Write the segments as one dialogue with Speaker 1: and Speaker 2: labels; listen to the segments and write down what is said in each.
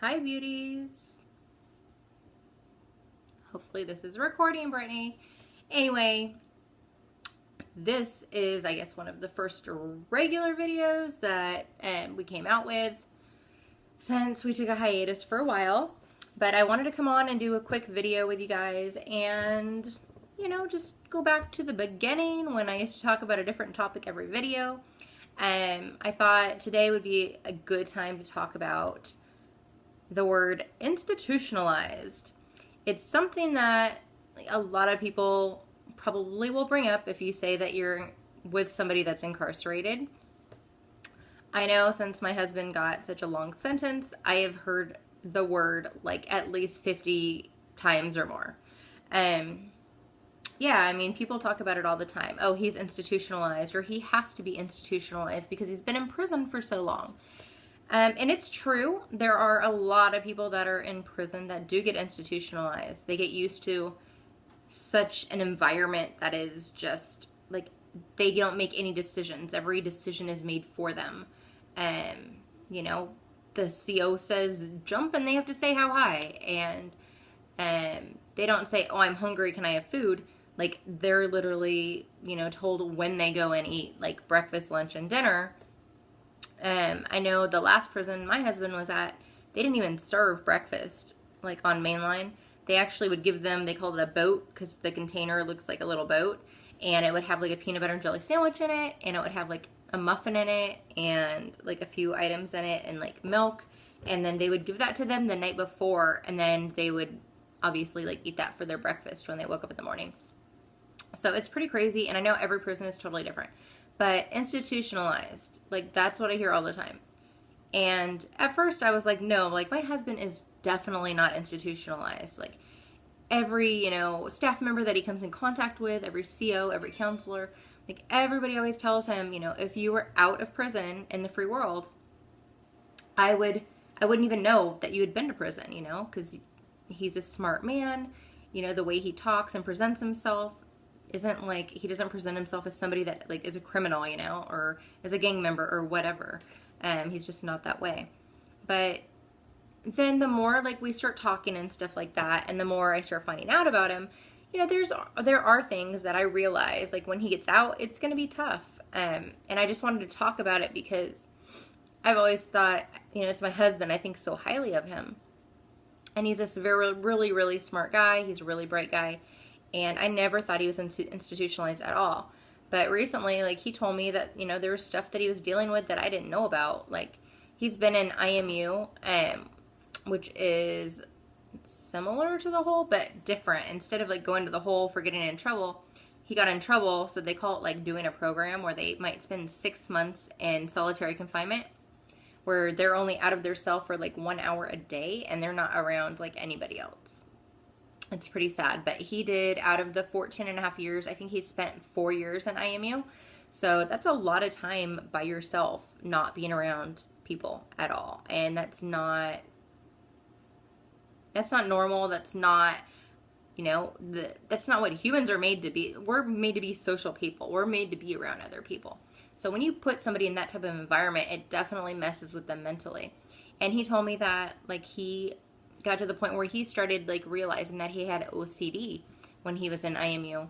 Speaker 1: Hi, beauties. Hopefully this is recording, Brittany. Anyway, this is, I guess, one of the first regular videos that we came out with since we took a hiatus for a while. But I wanted to come on and do a quick video with you guys and, just go back to the beginning when I used to talk about a different topic every video. I thought today would be a good time to talk about the word institutionalized. It's something that a lot of people probably will bring up if you say that you're with somebody that's incarcerated. I know since my husband got such a long sentence, I have heard the word like at least 50 times or more. People talk about it all the time. Oh, he's institutionalized, or he has to be institutionalized because he's been in prison for so long. And it's true. There are a lot of people that are in prison that do get institutionalized. They get used to such an environment that is just like they don't make any decisions. Every decision is made for them. The CO says jump and they have to say how high. And they don't say, oh, I'm hungry, can I have food? Like they're literally, told when they go and eat, like breakfast, lunch, and dinner. I know the last prison my husband was at, they didn't even serve breakfast, like on mainline. They actually would give them, they called it a boat because the container looks like a little boat, and it would have like a peanut butter and jelly sandwich in it, and it would have like a muffin in it, and like a few items in it, and like milk, and then they would give that to them the night before, and then they would obviously like eat that for their breakfast when they woke up in the morning. So it's pretty crazy, and I know every prison is totally different. But institutionalized, like that's what I hear all the time. And at first I was like, no, like my husband is definitely not institutionalized. Like every, staff member that he comes in contact with, every CO, every counselor, like everybody always tells him, if you were out of prison in the free world, I wouldn't even know that you had been to prison, because he's a smart man. The way he talks and presents himself isn't like, he doesn't present himself as somebody that like is a criminal, or as a gang member or whatever. He's just not that way. But then the more like we start talking and stuff like that, and the more I start finding out about him, there are things that I realize like when he gets out, it's going to be tough. And I just wanted to talk about it because I've always thought, it's my husband, I think so highly of him. And he's this very, really, really smart guy. He's a really bright guy. And I never thought he was institutionalized at all. But recently, like, he told me that, there was stuff that he was dealing with that I didn't know about. Like, he's been in IMU, which is similar to the hole, but different. Instead of, like, going to the hole for getting in trouble, he got in trouble, so they call it, like, doing a program where they might spend 6 months in solitary confinement, where they're only out of their cell for, like, 1 hour a day, and they're not around, like, anybody else. It's pretty sad, but he did, out of the 14 and a half years, I think he spent 4 years in IMU. So that's a lot of time by yourself, not being around people at all. And that's not normal. That's not, that's not what humans are made to be. We're made to be social people. We're made to be around other people. So when you put somebody in that type of environment, it definitely messes with them mentally. And he told me that, like, he got to the point where he started like realizing that he had OCD when he was in IMU,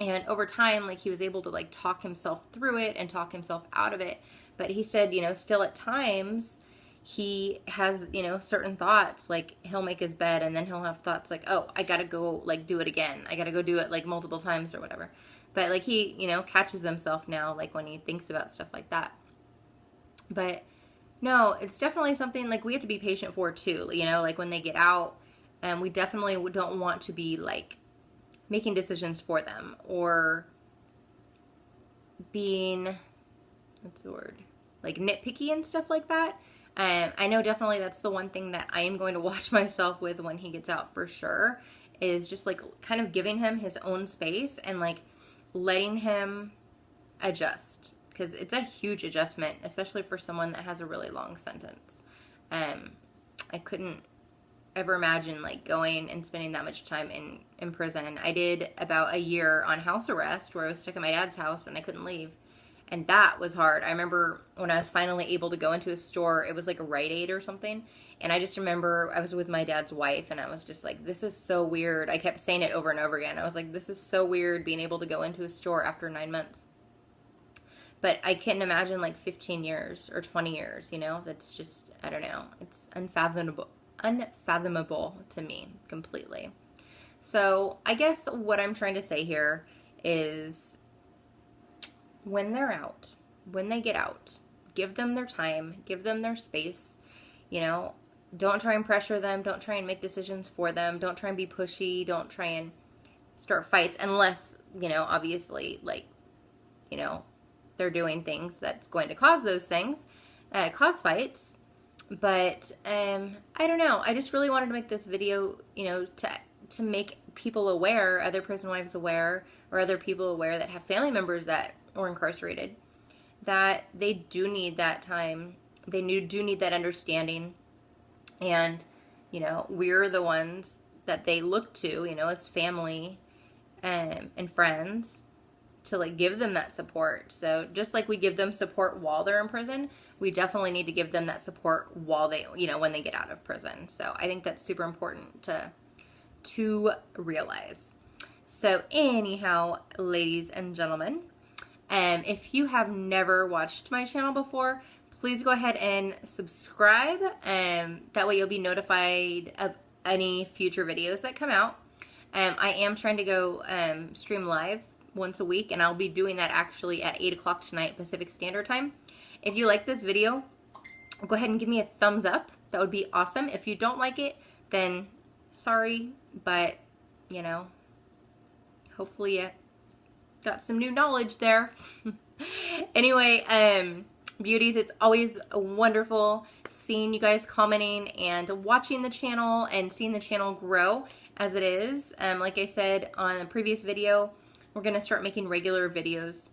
Speaker 1: and over time like he was able to like talk himself through it and talk himself out of it. But he said, still at times he has, certain thoughts, like he'll make his bed and then he'll have thoughts like, oh, I gotta go like do it again, I gotta go do it like multiple times or whatever. But like he catches himself now like when he thinks about stuff like that. But no, it's definitely something like we have to be patient for too, like when they get out, and we definitely don't want to be like making decisions for them or being, what's the word, like nitpicky and stuff like that. I know definitely that's the one thing that I am going to watch myself with when he gets out for sure, is just like kind of giving him his own space and like letting him adjust. Because it's a huge adjustment, especially for someone that has a really long sentence. I couldn't ever imagine like going and spending that much time in prison. I did about a year on house arrest where I was stuck at my dad's house and I couldn't leave. And that was hard. I remember when I was finally able to go into a store, it was like a Rite Aid or something. And I just remember I was with my dad's wife and I was just like, this is so weird. I kept saying it over and over again. I was like, this is so weird being able to go into a store after 9 months. But I couldn't imagine like 15 years or 20 years, you know? That's just, I don't know. It's unfathomable to me completely. So I guess what I'm trying to say here is when they're out, when they get out, give them their time, give them their space, you know, don't try and pressure them, don't try and make decisions for them, don't try and be pushy, don't try and start fights unless, you know, obviously, like, you know, they're doing things that's going to cause those things, cause fights. But I don't know, I just really wanted to make this video, you know, to make people aware, other prison wives aware, or other people aware that have family members that or incarcerated, that they do need that time. They do need that understanding. And, you know, we're the ones that they look to, you know, as family and friends to like give them that support. So just like we give them support while they're in prison, we definitely need to give them that support while they, you know, when they get out of prison. So I think that's super important to realize. So anyhow, ladies and gentlemen, if you have never watched my channel before, please go ahead and subscribe. That way you'll be notified of any future videos that come out. I am trying to go stream live once a week, and I'll be doing that actually at 8 o'clock tonight Pacific Standard Time. If you like this video, go ahead and give me a thumbs up. That would be awesome. If you don't like it, then sorry, but, you know, hopefully you got some new knowledge there. Anyway, beauties, it's always wonderful seeing you guys commenting and watching the channel and seeing the channel grow as it is. Like I said on a previous video, we're going to start making regular videos.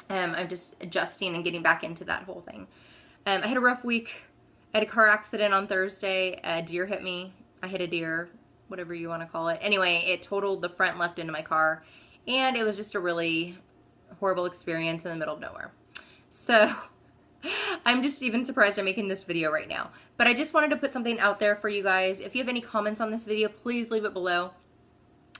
Speaker 1: I'm just adjusting and getting back into that whole thing. I had a rough week. I had a car accident on Thursday. A deer hit me. I hit a deer, whatever you want to call it. Anyway, it totaled the front left into my car. And it was just a really horrible experience in the middle of nowhere. So I'm just even surprised I'm making this video right now. But I just wanted to put something out there for you guys. If you have any comments on this video, please leave it below.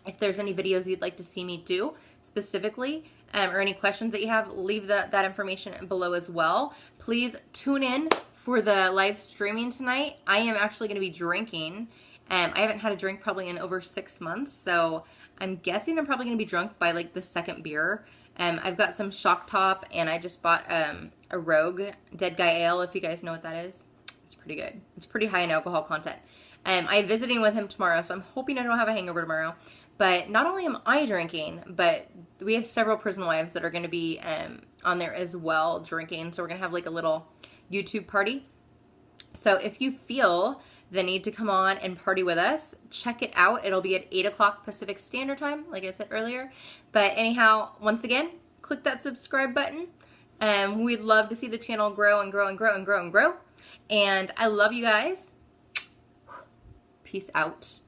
Speaker 1: If there's any videos you'd like to see me do specifically, or any questions that you have, leave that information below as well. Please tune in for the live streaming tonight. I am actually going to be drinking. I haven't had a drink probably in over 6 months, so I'm guessing I'm probably going to be drunk by like the second beer. I've got some Shock Top, and I just bought a Rogue Dead Guy Ale, if you guys know what that is. It's pretty good. It's pretty high in alcohol content. I'm visiting with him tomorrow, so I'm hoping I don't have a hangover tomorrow. But not only am I drinking, but we have several prison wives that are going to be on there as well drinking. So we're going to have like a little YouTube party. So if you feel the need to come on and party with us, check it out. It'll be at 8 o'clock Pacific Standard Time, like I said earlier. But anyhow, once again, click that subscribe button. We'd love to see the channel grow and grow and grow and grow and grow. And I love you guys. Peace out.